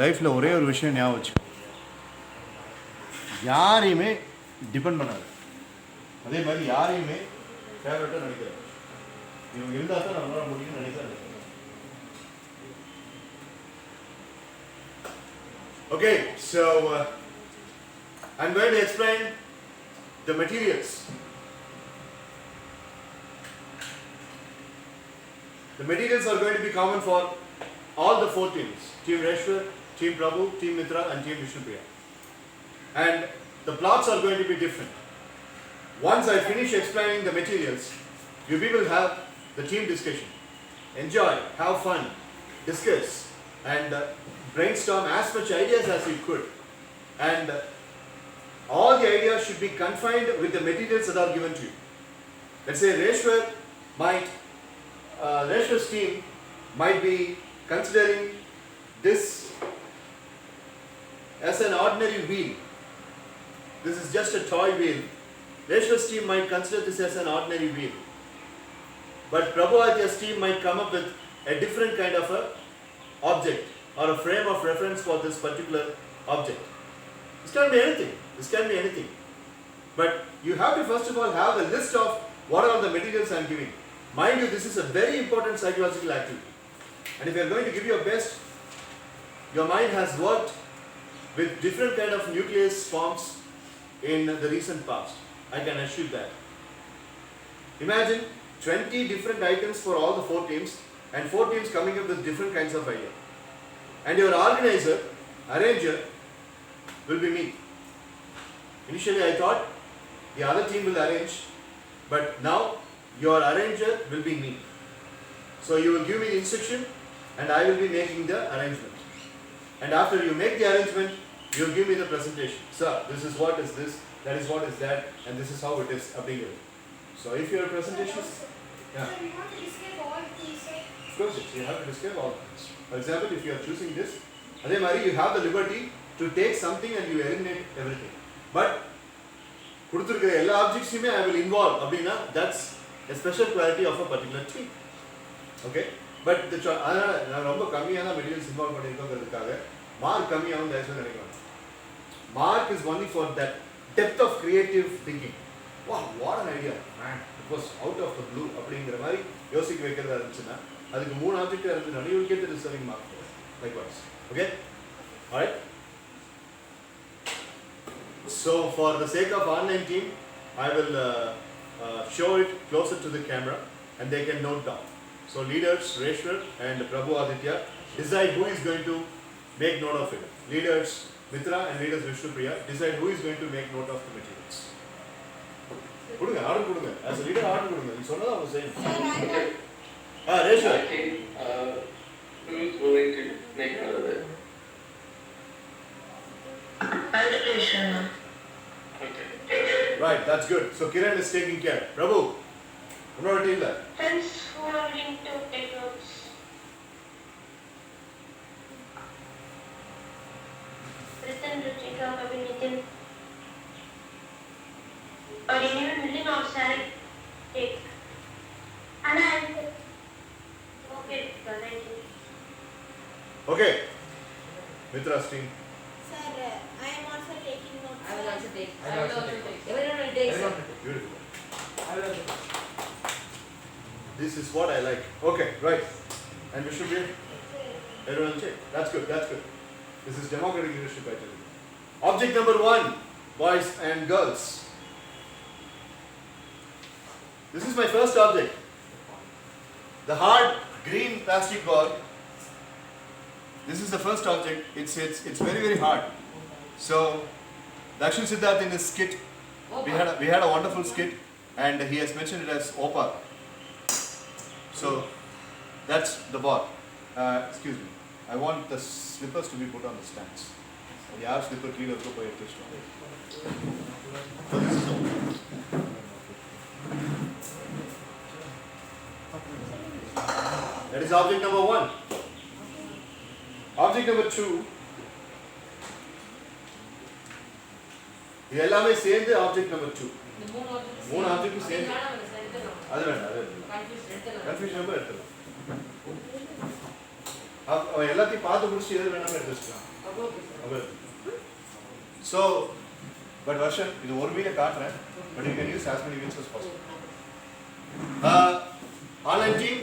லைஃப்பில் ஒரே ஒரு விஷயம் ஞாபகம் வச்சு, யாரையுமே டிபெண்ட் பண்ணாது. அதே மாதிரி யாரையுமே ஃபேவரட்டாக நினைக்கிறார். இவங்க இருந்தால் தான் நம்மளால முடியும்னு நினைக்கிறாரு. Okay, so I'm going to explain the materials. The materials are going to be common for all the 4 teams: Team Reshwar, Team Prabhu, Team Mitra and Team Vishnupriya. And the plots are going to be different. Once I finish explaining the materials, you people have the team discussion. Enjoy, have fun, discuss and brainstorm as much ideas as you could. And all the ideas should be confined with the materials that are given to you. Let's say Reshwar's team might be considering this as an ordinary wheel. This is just a toy wheel. Reshwar's team might consider this as an ordinary wheel. But Prabhu Aditya's team might come up with a different kind of a object or a frame of reference for this particular object. This can be anything. This can be anything. But you have to first of all have a list of what are the materials I am giving. Mind you, this is a very important psychological activity. And if you are going to give your best, your mind has worked with different kind of nucleus forms in the recent past. I can assure that. Imagine 20 different items for all the 4 teams and 4 teams coming up with different kinds of ideas. And your organizer, arranger, will be me. Initially I thought the other team will arrange, but now your arranger will be me. So you will give me the instruction and I will be making the arrangement. And after you make the arrangement, you will give me the presentation. Sir, this is what is this, that is what is that, and this is how it is updated. So if your presentation is... Yeah. So you want to describe all these, right? Of course, you have to describe all things. For example, if you are choosing this, adhe mari you have the liberty to take something and you eliminate everything. But kuduthirukra ella objects me I will involve abdina, that's a special quality of a particular team. Okay, but the na romba kammiyana materials involve pannirukadhukaga mark kammiyavum daisu nenikkalam. Mark is only for that depth of creative thinking. Wow, what an idea, man, it was out of the blue அப்படிங்கிற மாதிரி யோசிக்க வைக்கிறதா இருந்துச்சுன்னா அதுக்கு 3 object இருந்துச்சுன்னா you will get the deserving mark for it. Likewise. Okay, alright. So for the sake of online team, I will show it closer to the camera and they can note down. So leaders Reshwar and Prabhu Aditya decide who is going to make note of it. Leaders Mitra and leaders Vishnupriya decide who is going to make note of the materials. Kudunga, order kudunga. As a leader, order kudunga. You சொன்னதா அவங்க செய்யணும். Reshwar. Who is willing to make note of it? Reshwar. Okay. Right, that's good. So Kiran is taking care. Prabhu, unnoda team la. Friends who are willing to take notes. Listen to Chika, Kavi, Nitin. Or anyone willing outside, take. And I will take. Okay, thank you. Okay. Mitra's team. Sir, I am also taking notes. I will also take. I will also take. Everyone will take. Sir. Beautiful. I will also. This is what I like. Okay, right. And Vishnupriya? Everyone check. That's good, that's good. This is democratic leadership, I tell you. Object number 1, boys and girls. This is my first object. The hard green plastic ball. This is the first object. It's very, very hard. So Dakshin Siddharth in his skit, we had a wonderful skit and he has mentioned it as Opa. So that's the ball. Excuse me. I want the slippers to be put on the stands. Yaar slipper clean irukko poi eduthukom. So this is the that is object number 1. Object number 2. இது எல்லாமே சேர்ந்து object number 2. The moon object. Moon object சேர்ந்து அது வேண்டாம் Confused. Confusion number எடுத்துக்கலாம். அவன் எல்லாத்தையும் பார்த்து முடிச்சு எது வேணாலும் எடுத்து வச்சுக்கலாம். Above, sir. So, but version இது ஒரு வீலை காட்டுறேன், but you can use as many wheels as possible. Alan team,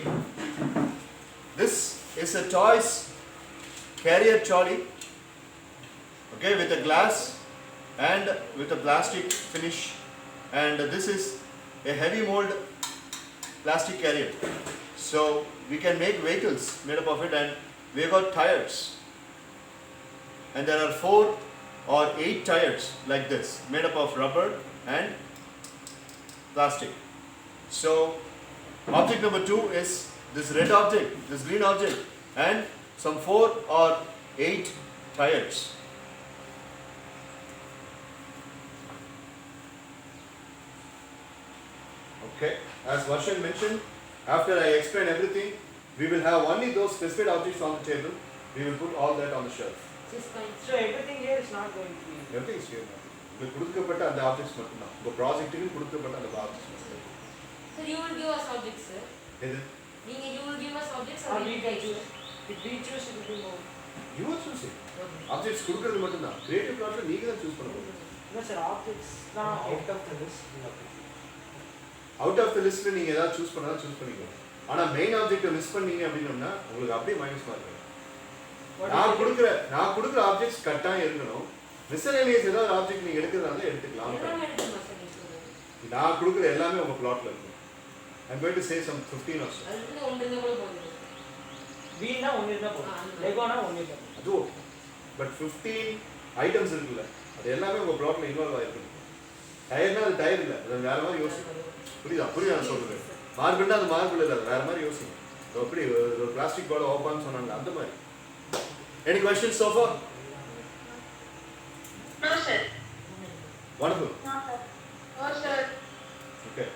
this is a toys carrier trolley, okay, with a glass and with a plastic finish, and this is a heavy mold plastic carrier. So we can make vehicles made up of it, and we got tires, and there are 4 or 8 tires like this made up of rubber and plastic. So object number 2 is this red object, this green object, and some 4 or 8 tires. Okay, as Varshan mentioned, after I explain everything, we will have only those specified objects on the table. We will put all that on the shelf. Just fine. So everything here is not going to be. Everything is here. உங்களுக்கு கொடுக்கப்பட்ட அந்த objects மட்டும்தான், உங்கள் ப்ராஜெக்ட்டுக்கு கொடுக்கப்பட்ட அந்த objects மட்டும். Sir, you will give us objects, sir. எது? You will give us objects Or or we we can will choose. If we choose, it will be more. You will choose it. Okay. Objects கொடுக்கறது மட்டும்தான். Creative ப்ளாட்ல நீங்க தான் choose பண்ண போறீங்க. No, sir, objects now out of the list. We have to choose. Out of the லிஸ்ட்ல நீங்க ஏதாவது choose பண்ணா சூஸ் பண்ணிக்கோங்க. ஆனா மெயின் ஆப்ஜெக்ட்டை மிஸ் பண்ணீங்க அப்படின்னா உங்களுக்கு அப்படியே மைனஸ் மார்க் வரும். What நான் is it? கொடுக்குற ஆப்ஜெக்ட்ஸ் கட்டாயம் இருக்கணும். மிஸ்செலேனியஸ் ஏதாவது ஆப்ஜெக்ட் நீங்க எடுக்கிறதா எடுத்துக்கலாம். எல்லாமே எடுத்துக்கலாம் sir, நீங்க. நான் கொடுக்குற எல்லாமே உங்க பிளாட்ல இருக்கும். I'm going to say some 15 or so. அதுல ஒன்று இருந்தா கூட போதும். We na only the board. Lego na only the board. அது ஓகே. பட் 15 ஐட்டம்ஸ் இருக்குல்ல, அது எல்லாமே உங்க பிளாட்ல இன்வால்வ் ஆயிருக்கும். டயர்னா அது டயர் இல்ல, அது வேற மாதிரி யோசிக்கும். புரியுதா நான் சொல்றது? மார்பிள்னா அது மார்பிள் இல்ல, அது வேற மாதிரி யோசிக்கும். அப்படி ஒரு பிளாஸ்டிக் பால் ஓப்பன் சொன்னாங்க அந்த மாதிரி. Any questions so far? No, sir. Wonderful. No, sir. No, sir. Okay.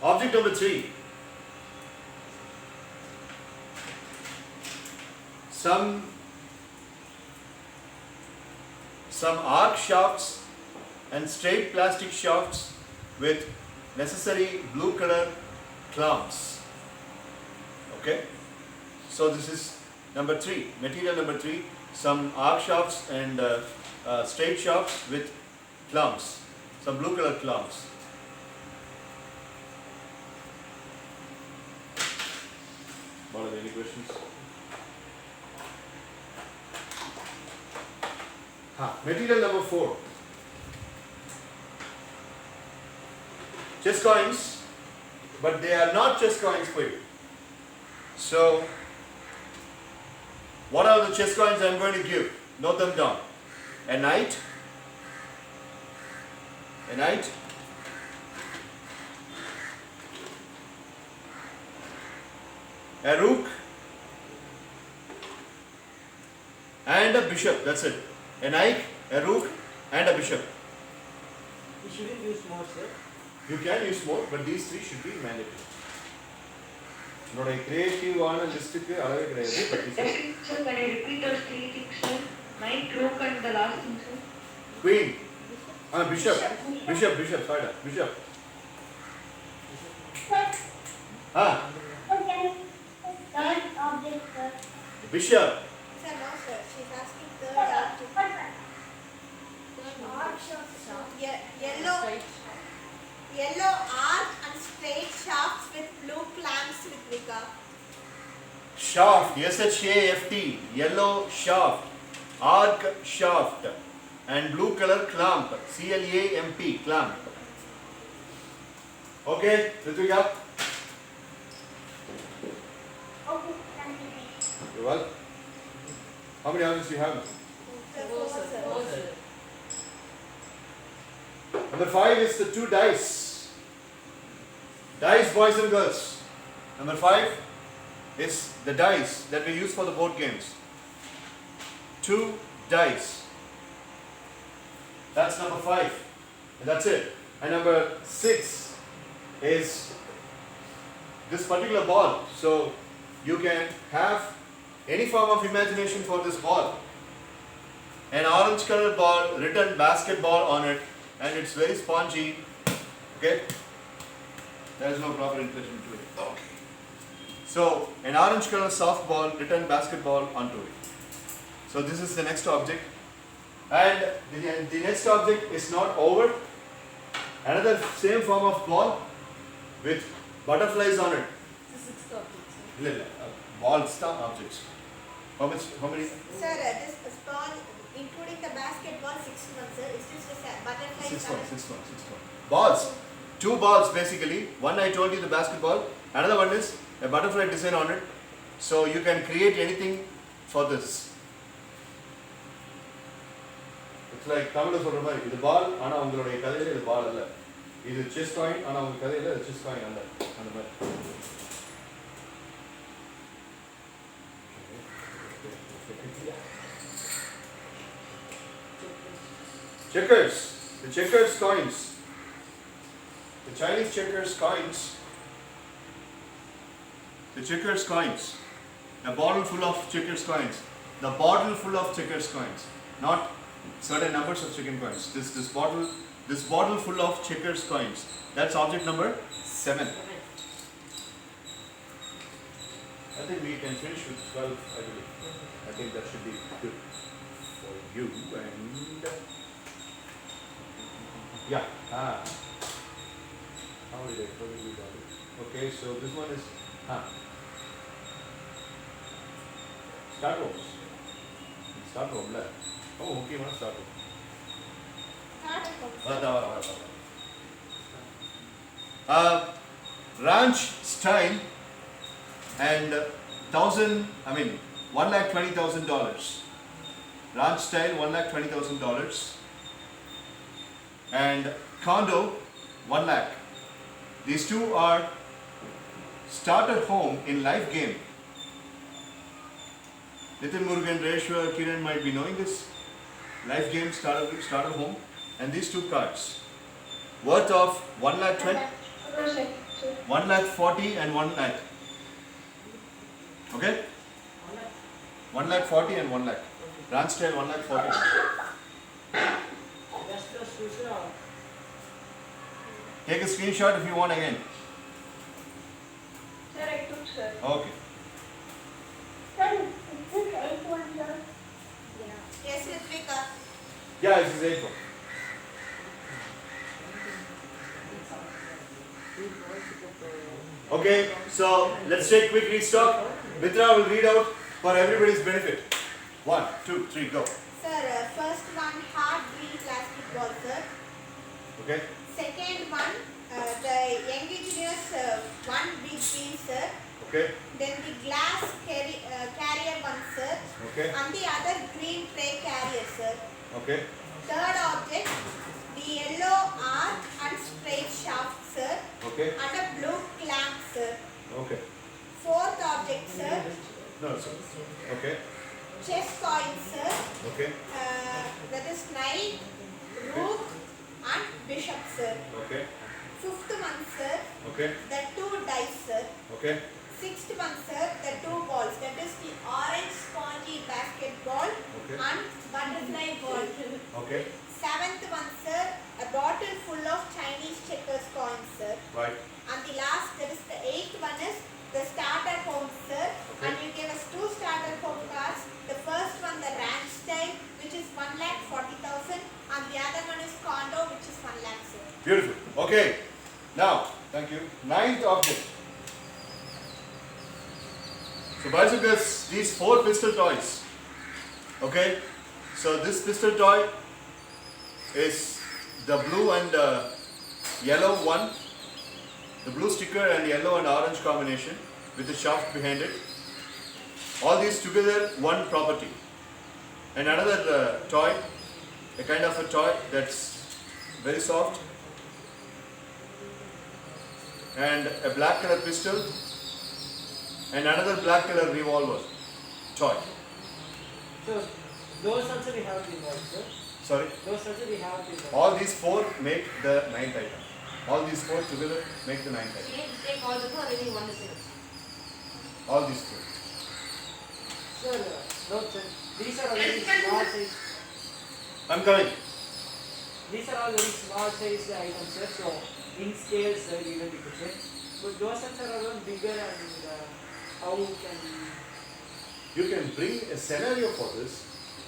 Object number 3. Some arc shafts and straight plastic shafts with necessary blue color clamps. Okay, so this is number 3, material number 3, some arc shafts and straight shafts with clamps, some blue color clamps. Bala, any questions? Material number 4. Chess coins, but they are not chess coins for you. So, what are the chess coins I am going to give? Note them down. A knight, a rook, and a bishop. That's it. A knight, a rook, and a bishop. We shouldn't use more, sir. You can use more, but these 3 should be mandatory. என்னோட கிரியேட்டிவான லிஸ்ட்டுக்கு அளவே கிடையாது. Sir, can you repeat those 3 things, sir? Knight, rook, and the last thing, sir. Queen. Bishop. Sorry, bishop. Third object, sir. Bishop. Sir, no, sir. She's asking third object. Yellow arc and straight shafts with blue clamps with Vika. Shaft, S-H-A-F-T, yellow shaft, arc shaft, and blue color clamp, C-L-A-M-P, clamp. Okay, Ritvika? Okay, thank you. You're welcome. How many objects do you have? Sir, Four, four, sir. sir. Four, sir. Number 5 is the 2 dice. Dice, boys and girls. Number 5 is the dice that we use for the board games. 2 dice. That's number 5. And that's it. And number 6 is this particular ball. So you can have any form of imagination for this ball. an orange color ball, written basketball on it, and it's very spongy. Okay? There is no proper inflation to it. Okay. So, an orange color softball, written basketball onto it. So, this is the next object. And the next object is not over. Another same form of ball with butterflies on it. It's the sixth object, sir. Ball star objects. How many? Sir, this sponge, including the basketball, 6 months, sir. It's just a butterfly. Six one. Balls. 2 balls basically. One I told you the basketball. Another one is a butterfly design on it. So you can create anything for this. It's like Tamil சொல்ற மாதிரி இது பால் ஆனா உங்களுடைய கதையில இது பால் அல்ல. இது chess coin ஆனா உங்க கதையில இது செஸ் காயின் அல்ல. அந்த மாதிரி. Checkers. The checkers coins. The Chinese checkers coins. The checkers coins. A bottle full of checkers coins. The bottle full of checkers coins. Not certain numbers of chicken coins. This bottle full of checkers coins. That's object number 7. I think we can finish with 12, I believe. I think that should be good for you. And yeah. How did I forget we got it? Okay, so this one is start homes. Start home, la. Oh, okay, one start home. Ranch style and $1,20,000. Ranch style $1,20,000 and condo 1 lakh. These two are starter home in live game. Nitin Murugan, Reshwar, Kiran might be knowing this. Live game starter home, and these 2 cards worth of 1,20,000, 1,40,000 and 1 lakh. Okay? 1,40,000 and 1 lakh. Ranch style 1,40,000. Take a screenshot if you want again. Sir, I took, sir. Okay. Sir, is this 8-1, sir? Yes, Ritvika. Yeah, this is 8 one. Okay, so let's take quick restock. Mitra will read out for everybody's benefit. 1, 2, 3, go. Sir, first one, hard green plastic ball, sir. Okay. Second one, the young engineers, one big piece, sir. Okay. Then the glass carrier one, sir. Okay. And the other green tray carrier, sir. Okay. Third object, the yellow arc and straight shaft, sir. Okay. And a blue clamp, sir. Okay. Fourth object, sir, No, sir. Okay. chess coin, sir. Okay. That is knight, rook and bishop, sir. Okay. Fifth one, sir, Okay. the 2 dice, sir. Okay. Sixth one, sir, the 2 balls. That is the orange spongy basketball Okay. and butterfly ball. Okay. Seventh one, sir, a bottle full of Chinese checkers coins, sir. Right. And the last, that is the 8th one, is the starter home, sir. Okay. And you gave us 2 starter home cards. The first one, the ranch style, which is 1,40,000, and the other one is condo, which is 1 lakh, sir. Beautiful. Okay. Now, thank you. 9th object. So, bicycles, these 4 pistol toys. Okay. So, this pistol toy is the blue and yellow one. The blue sticker and yellow and orange combination with the shaft behind it. All these together, one property. And another toy, a kind of a toy that's very soft. And a black color pistol. And another black color revolver toy. So those also we have the balls, sir. Sorry. Those also we have the balls. All these 4 make the 9th item. All these 4 together make the 9th item. You need to take all the 4 and then one is enough. All these 4. Sir, no, sir. These are already small size. I'm coming. These are all very small size items, sir. So in scale, sir, even we could say. But those ones are all bigger and how can You can bring a scenario for this,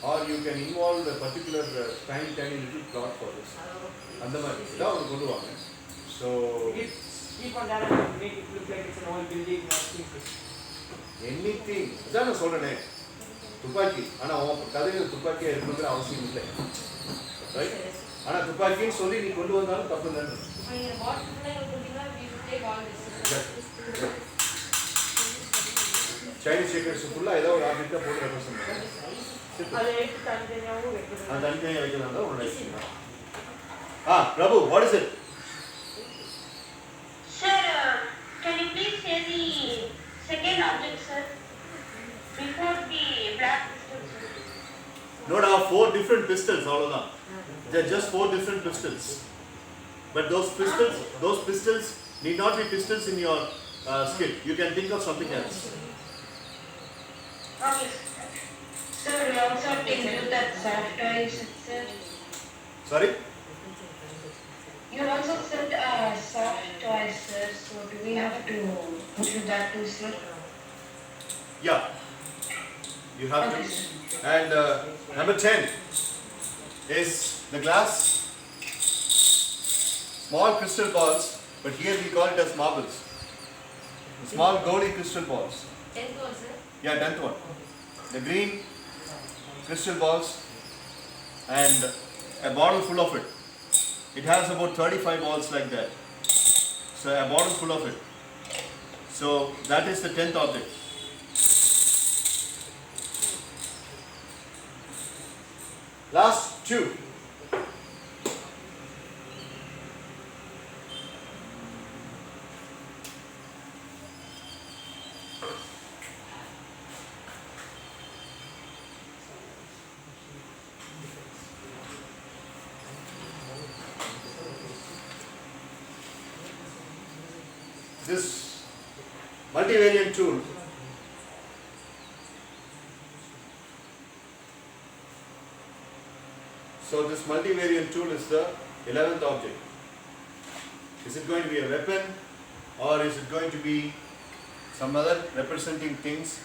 or you can involve a particular tiny little plot for this. அந்த மாதிரி இதான் அவங்க கொண்டு வாங்க. So keep on that and make it look like it's an old building or things. anything. அதான் நான் சொல்றேனே. துப்பாக்கி. ஆனா உன் கதையில துப்பாக்கியா இருக்கணுங்கிற அவசியம் இல்லை. Right? ஆனா துப்பாக்கின்னு சொல்லி நீ கொண்டு வந்தாலும் தப்பு இல்லை. Chinese checkers ஃபுல்லா ஏதோ ஒரு ஆப்ஜெக்ட்டை போட்டு ரெப்ரசன்ட் பண்ணுங்க. அதை எடுத்து தனித்தனியாகவும் வைக்கணும். அது தனித்தனியாக வைக்கிறதா ஒரு nice. Prabhu, what is it? Sir, can you please say the second object, sir? Before the black pistol, sir. No, now 4 different pistols, all of them. They're just 4 different pistols. But those pistols need not be pistols in your skill. You can think of something else. Okay, sir. We also have to include that soft toys, sir. Sorry? You also said soft toys, sir. So do we have to include that too, sir? Yeah. You have to. Okay, sir. And number 10 is the glass. Small crystal balls, but here we call it as marbles. Small goldy crystal balls. 10th one, sir. Yeah, 10th one. The green crystal balls and a bottle full of it. It has about 35 balls like that. So a bottle full of it. So that is the 10th object. Last 2. This multivariant tool so this multivariant tool is the 11th object. Is it going to be a weapon or is it going to be some other representing things?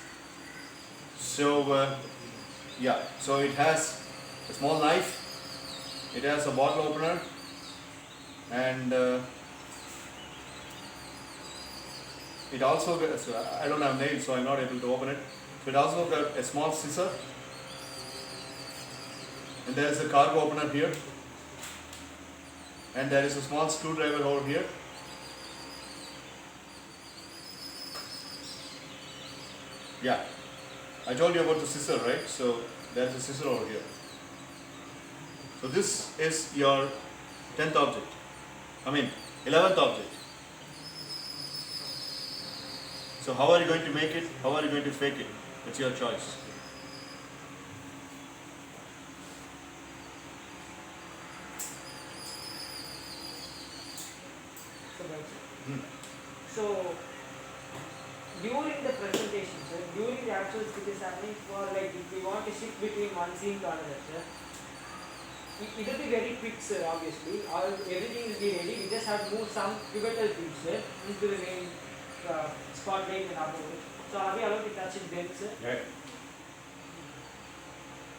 So yeah, so it has a small knife, it has a bottle opener, and it also gets, I don't have nails so I'm not able to open it. So it also got a small scissor, and there is a cargo opener here, and there is a small screwdriver over here. Yeah, I told you about the scissor, right? So there is a scissor over here. So this is your 10th object. 11th object. So how are you going to make it? How are you going to fake it? It's your choice. So during the presentation, sir, during the actual speech is happening, for like if we want to shift between one scene to another, sir, it will be very quick, sir. Obviously, everything will be ready. We just have to move some pivotal things, sir, into the main spotlight and upload it. So are we allowed to touch it then, sir? Yeah.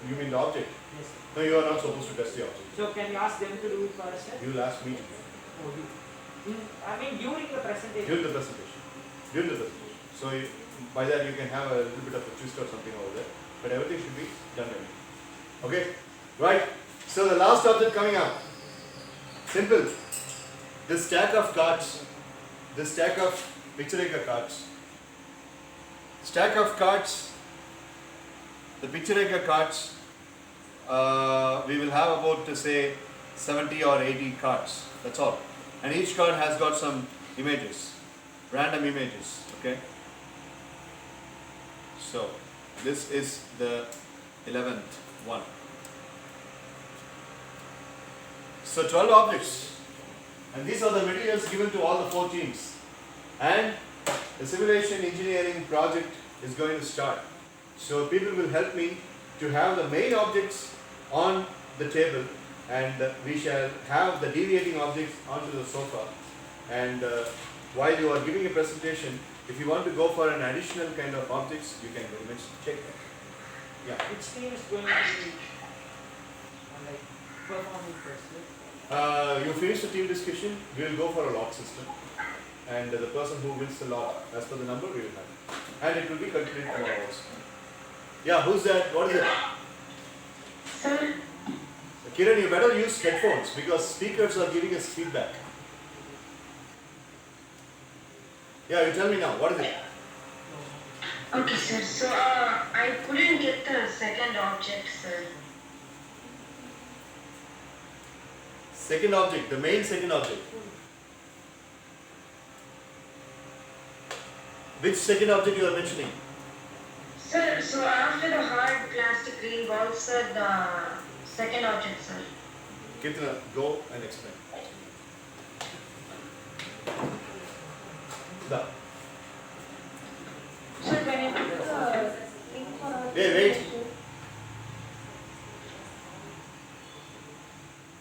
You mean the object? Yes, sir. No, you are not supposed to touch the object. So can you ask them to do it for us, sir? You will ask me to do it. During the presentation. During the presentation. During the presentation. So by that you can have a little bit of a twist or something over there. But everything should be done ready. Okay? Right. So the last object coming up. Simple. This stack of cards. This stack of Picture-Ekka cards. Stack of cards. The Picture-Ekka cards. We will have about say 70 or 80 cards. That's all. And each card has got some images, random images, okay? So, this is the 11th one. So, 12 objects. And these are the materials given to all the 4 teams. And the simulation engineering project is going to start. So, people will help me to have the main objects on the table, and we shall have the deviating objects onto the sofa. And while you are giving a presentation, if you want to go for an additional kind of objects, you can very much check that. Yeah. Which team is going to be like performing first? You finish the team discussion, we will go for a lot system. And the person who wins the lot, as per the number, we will have it. And it will be calculated tomorrow also. Yeah, who's that? What is it? Sir, Kiran, you better use headphones because speakers are giving us feedback. Yeah, you tell me now, what is it? okay, sir. So, I couldn't get the second object, sir. Second object, the main second object. Which second object you are mentioning? Sir, so after the hard plastic green balls, sir, the second object, sir. Kirtana, go and explain. Da. Sir, can you put the link for Hey, wait.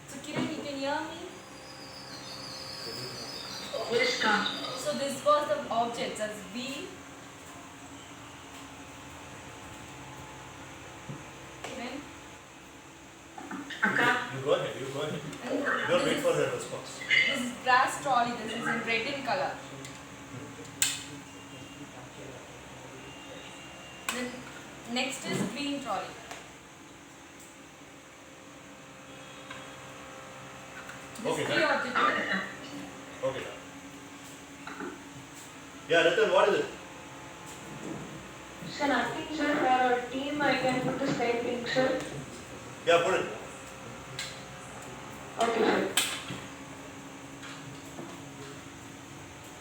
So Kiran, you can hear me? Yes, come. So this was the objects as B. Kiran. Akka. You go ahead, you go ahead. And Don't wait this for her response. This is brass trolley. This is in red in color. Then next is green trolley. This Okay, three done. objects. Okay. Done. Yeah, Ratan, what is it? Sir, nothing, sir. For our team, I can put the Skype link, sir. Yeah, put it. Okay, sir.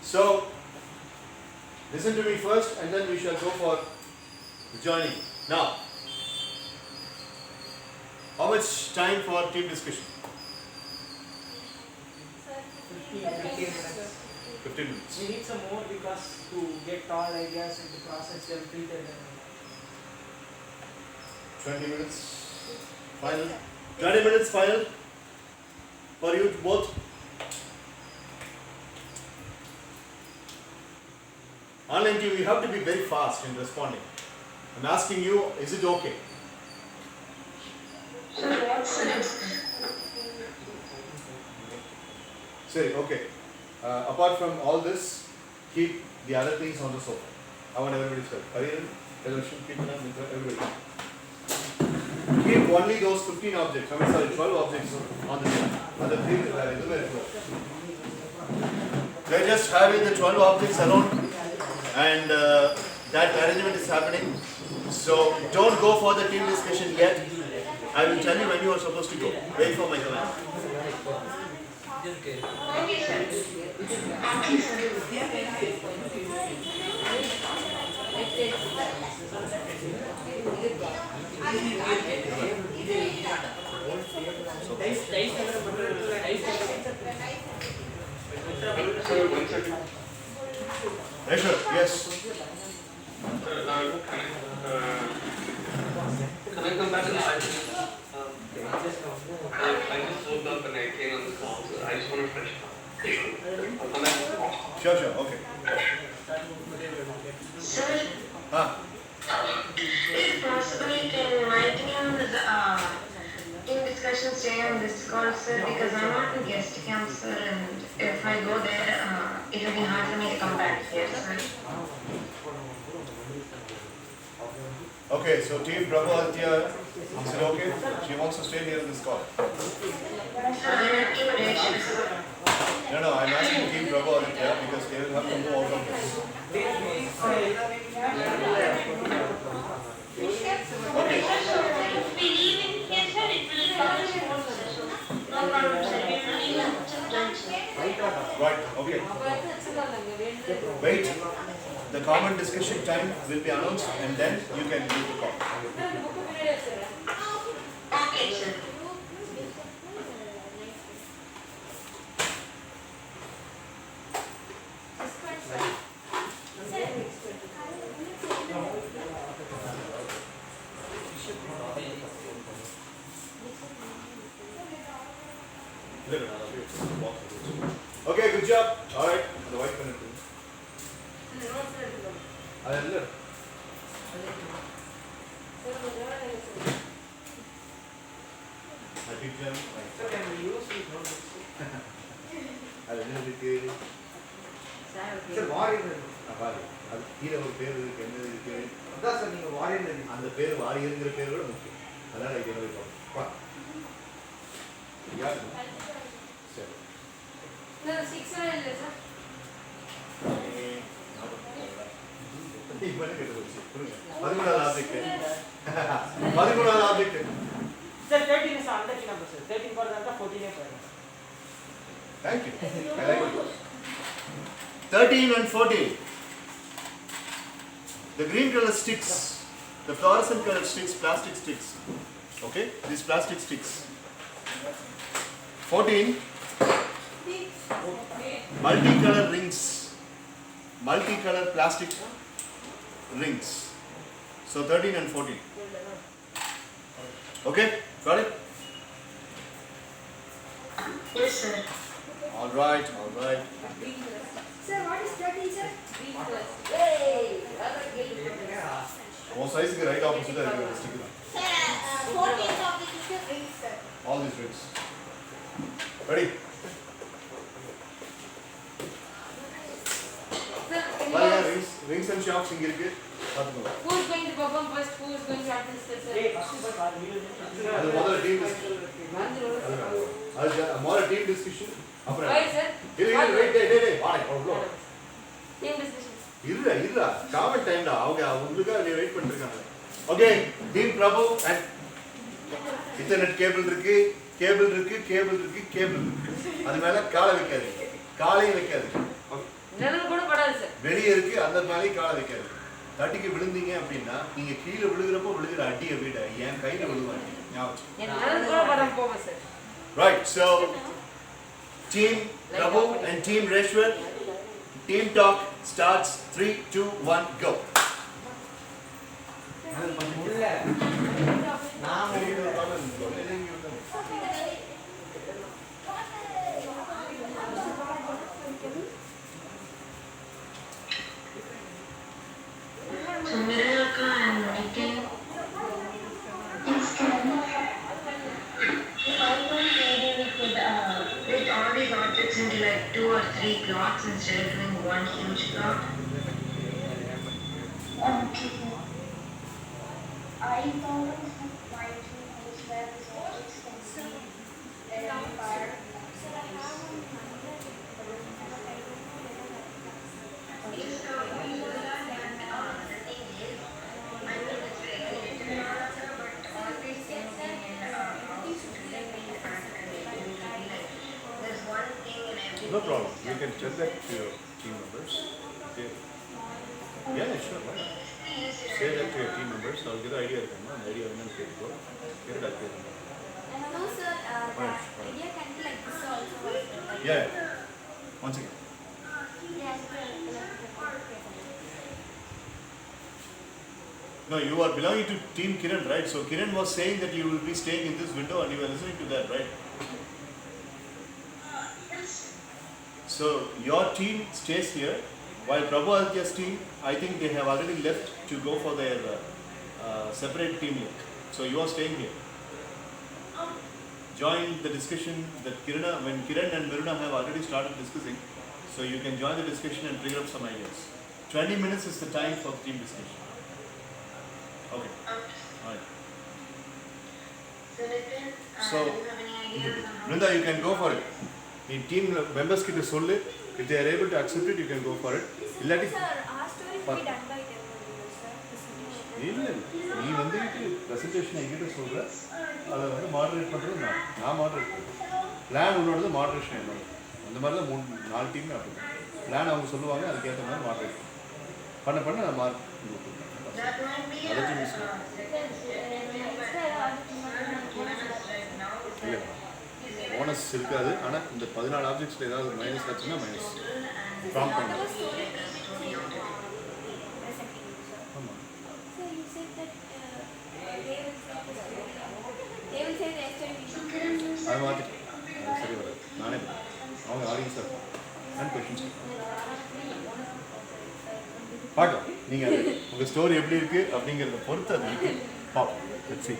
So, listen to me first and then we shall go for joining. Now, how much time for team discussion? 15 minutes. We need some more because to get all ideas and to process them treated and 20 minutes final. 20 minutes final for you both. Online team, you have to be very fast in responding. I'm asking you, is it okay? Sir, what's the next? Say, okay. Apart from all this, keep the other things on the sofa. I want everybody to Hariran, Television, Kirtana, Mitra, everybody. Keep only those 15 objects, 12 objects on the table. Other things are everywhere. They're just having the 12 objects alone, and that arrangement is happening. So don't go for the team discussion yet. I will tell you when you are supposed to go. Wait for my command. Okay, sir. Okay, sir. Sir, 1 second. Reshwar, yes. Can I come back to the item? I just woke up and I came on the call, so I just want to fresh up. I'll come back to the call. Sure, okay. Sir, Ah, if possible, can my team's team discussion stay on this call, sir, because I'm not in guest camp, sir, and if I go there, it will be hard for me to come back here, sir. okay, so Team Prabhu Aditya, is it okay? She wants to stay here in this call. I'm at Team Reshwar, sir. No, I'm asking Team Prabhu Aditya because they will have to move out of this. Okay. So, if we leave in here, sir, it will cover your own session. No problem, sir. We will leave at some time, sir. Right, okay. Wait, the common discussion time will be announced and then you can leave the call. Okay, sir. Okay, good job. All right. The white pen. Adella. Happy jam. So can we use these notebooks? Adella இருக்கு. Sir, warrior. பாரு. அது கீழ ஒரு பேர் இருக்கு, என்ன இருக்கு? அதான் சார் நீங்க warrior அந்த பேர் வாரியர்ங்கிற பேர் கூட முக்கியம். அதான் இது என்ன இருக்கும். வா. யாரு? சரி. No, 6 இல்லை சார். இப்ப கேட்டு போச்சு. புரியுங்க. 13வது object. 13வது object. Sir, 13 is under number, sir. 13 for that, 14 for that. Thank you. I like it. 13 and 14. The green color sticks, the fluorescent color sticks, plastic sticks. Okay, these plastic sticks. 14, multicolor rings, multicolor plastic rings. So 13 and 14. Okay, got it? Yes, sir. All right, all right. Sir, what is 13, sir? Green color. Hey, One size is right opposite of the stick. Sir, 14th of the picture rings, sir. All these rings. Ready? Sir, Well, rings and shocks இங்க இருக்கு. பாத்துக்கோங்க. who is going to perform first? Who is going to administer, sir? Hey, first of all, அது முதல்ல team discussion. அது முதல்ல team discussion. அப்புறம் Why, sir? Wait டேய் வாடா அவ்வளோ. Team discussion. இல்ல காமன் டைம்டா அவங்க உங்களுக்கு வெயிட் பண்ணிருக்காங்க. Okay, team Prabhu and internet cable இருக்கு. அது மேல காலை வைக்காது. காலையும் வைக்காது. நிழல் கூட படாது சார். வெளியே இருக்கு, அந்த மேலேயும் காலை வைக்காது. தட்டிக்கு விழுந்தீங்க அப்படின்னா நீங்க கீழே விழுகிறப்போ விழுகிற அடியை விட என் கையில விழுவாங்க. என் நிழல் கூட படாம போவேன் sir. Right, so team Prabhu and team Reshwar, team talk starts 3, 2, 1, go. So Miraka and Nitin, if I was maybe we could put all these objects into like 2 or 3 blocks instead of doing one huge block. Okay. I thought of my two holes where these objects can see and fire. No problem. You can tell that to your team members. Okay. Yeah, sure. Why not? Say that to your team members. I'll get the idea. The idea will not get it. Get it up here. No, sir, the idea can be like this also. Yeah. Once again. Yes, No, you are belonging to Team Kiran, right? So Kiran was saying that you will be staying in this window and you are listening to that, right? So your team stays here, while Prabhu Aditya's team, I think they have already left to go for their separate team link. So you are staying here. Join the discussion that when Kiran and Miruna have already started discussing, so you can join the discussion and trigger up some ideas. 20 minutes is the time for the team discussion. Okay. Alright. So Nitin, So, do you have any ideas on how Brinda, you can go for it. In team members கிட்ட சொல்லு, if they are able to accept it, you can go for it. இல்லாட்டி sir, our story will be done by them only, sir. இல்ல நீ வந்துட்டு presentation என்கிட்ட சொல்ற அதை வந்து மாடரேட் பண்றது நான் மாடரேட் பண்ணுறேன். பிளான் உன்னோடது, மாடரேஷன் என்னோட. அந்த மாதிரி தான் 4 டீமே அப்படி பிளான் அவங்க சொல்லுவாங்க, அதுக்கேற்ற மாதிரி மாடரேட் பண்ண நான் mark that might be Other team is இல்லை போனஸ் இருக்காது. ஆனால் இந்த 14 ஆப்ஜெக்ட்ஸில் ஏதாவது மைனஸ் ஆச்சுன்னா மைனஸ் ப்ராம்ப்ட் பண்ணலாம். ஆமாம். So you said that they will say the yesterday. அது மாற்றிட்டேன், அது சரி வராது. பார்க்கலாம் நீங்கள் உங்கள் ஸ்டோரி எப்படி இருக்குது அப்படிங்கிறத பொறுத்து அது இருக்கு பார்ப்போம். Let's see.